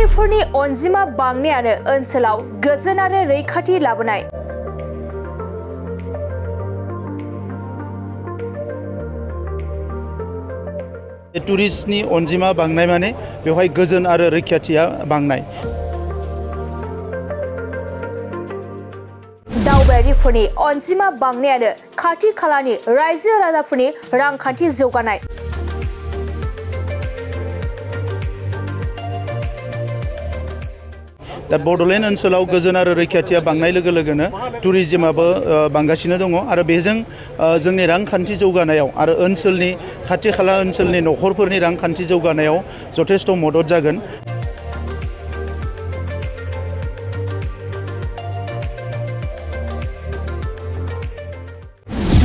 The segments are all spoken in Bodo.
दावबायारिफोरनि अनजिमा बांनायानो ओनसोलाव गोजोन आरो रैखाथि लाबोनाय। टुरिस्टनि अनजिमा बांनाय माने बेवहाय गोजोन आरो रैखाथिया बांनाय। दावबायारिफोरनि अनजिमा बांनायानो खाथि खालानि रायजो राजाफोरनि रांखान्थि जौगानाय। दा बड'लेण्ड ओनसोलाव गोजोन आरो रैखाथिया बांनाय लोगो लोगोनो टुरिज्माबो बांगासिनो दङ आरो बेजों जोंनि रांखान्थि जौगानायाव आरो ओनसोलनि खाथि खाला ओनसोलनि नखरफोरनि रांखान्थि जौगानायाव जथेस्थ' मदद जागोन।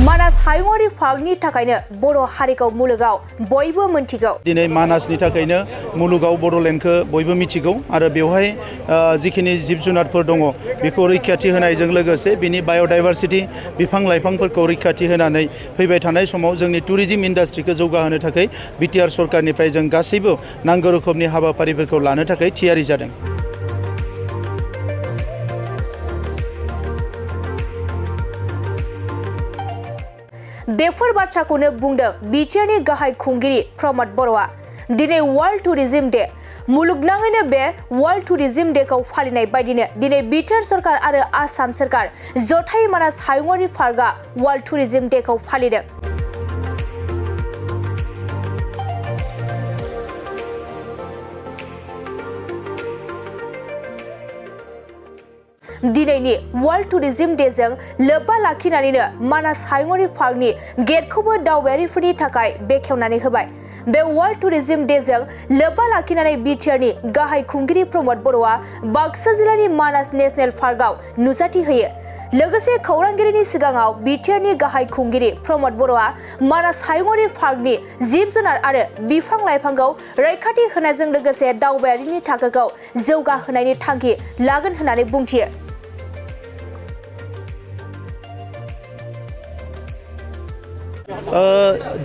मानास हायुङारि पार्कनि थाखायनो बर' हारिखौ मुलुगाव बयबो मिथिगौ। दिनै मानासनि थाखायनो मुलुगाव बड'लेण्डखौ बयबो मिथिगौ आरो बेवहाय जिखिनि जिब जुनारफोर दङ बेखौ रैखाथि होनायजों लोगोसे बिनि बाय'डाइभारसिटि बिफां लाइफांफोरखौ रैखाथि होनानै फैबाय थानाय समाव जोंनि टुरिज्म इन्डास्ट्रिखौ जौगाहोनो थाखाय बिटिआर सरकारनिफ्राय जों गासैबो नांगौ रोखोमनि हाबाफारिफोरखौ लानो थाखाय थियारि जादों। बेफोर बाथ्राखौनो बुंदों बिटिआरनि गाहाय खुंगिरि प्रमद बर'आ। दिनै वर्ल्ड टुरिज्म डे। मुलुगनाङैनो बे वर्ल्ड टुरिज्म डेखौ फालिनाय बायदिनो दिनै बिटिआर सरकार आरो आसाम सरकार जथाय मानास हायुङारि पार्कआ वर्ल्ड टुरिज्म डेखौ फालिदों। दिनैनि वर्ल्ड टुरिज्म डेजों लोब्बा लाखिनानैनो मानास हायुङारि पार्कनि गेटखौबो दावबायारिफोरनि थाखाय बेखेवनानै होबाय। बे वर्ल्ड टुरिज्म डेजों लोब्बा लाखिनानै बिटिआरनि गाहाय खुंगिरि प्रमद बर'आ बाक्सा जिल्लानि मानास नेशनेल पार्कआव नुजाथि होयो। लोगोसे खौरांगिरिनि सिगाङाव बिटिआरनि गाहाय खुंगिरि प्रमद बर'आ मानास हायुङारि पार्कनि जिब जुनार आरो बिफां लाइफांखौ रैखाथि होनायजों लोगोसे दावबायारिनि थाखोखौ जौगाहोनायनि थांखि लागोन होननानै बुंथियो।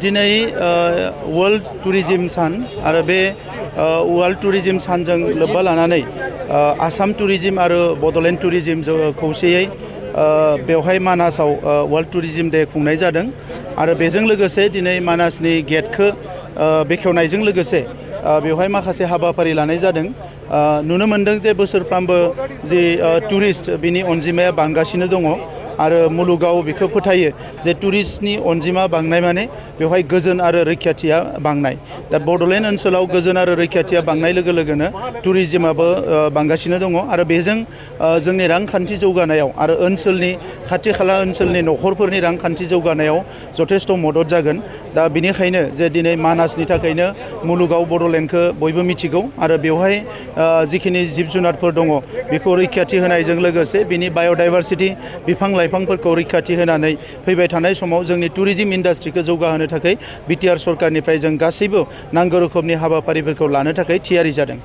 दिनै वर्ल्ड टुरिज्म सान आरो बे वर्ल्ड टुरिज्म सानजों लोब्बा लानानै आसाम टुरिज्म आरो बड'लेण्ड टुरिज्म खौसेयै बेवहाय मानासाव वर्ल्ड टुरिज्म डे खुंनाय जादों आरो बेजों लोगोसे दिनै मानासनि गेटखौ बेखेवनायजों लोगोसे बेवहाय माखासे हाबाफारि लानाय जादों। नुनो मोनदों जे बोसोरफ्रामबो जि टुरिस्ट बिनि अनजिमाया बांगासिनो दङ आरो मुलुगाव बेखौ फोथायो जे टुरिस्टनि अनजिमा बांनाय माने बेवहाय गोजोन आरो रैखाथिया बांनाय। दा बड'लेण्ड ओनसोलाव गोजोन आरो रैखाथिया बांनाय लोगो लोगोनो टुरिज्माबो बांगासिनो दङ आरो बेजों जोंनि रांखान्थि जौगानायाव आरो ओनसोलनि खाथि खाला ओनसोलनि नखरफोरनि रांखान्थि जौगानायाव जथेस्थ' मदद जागोन। दा बेनिखायनो जे दिनै मानासनि थाखायनो मुलुगाव बड'लेण्डखौ बयबो मिथिगौ आरो बेवहाय जिखिनि जिब जुनारफोर दङ बेखौ रैखाथि होनायजों लोगोसे बिनि बाय'डाइभारसिटि बिफां लाइफांफोरखौ रैखाथि होनानै फैबाय थानाय समाव जोंनि टुरिज्म इन्डास्ट्रिखौ जौगाहोनो थाखाय बिटिआर सरकारनिफ्राय जों गासैबो नांगौ रोखोमनि हाबाफारिफोरखौ लानो थाखाय थियारि जादों।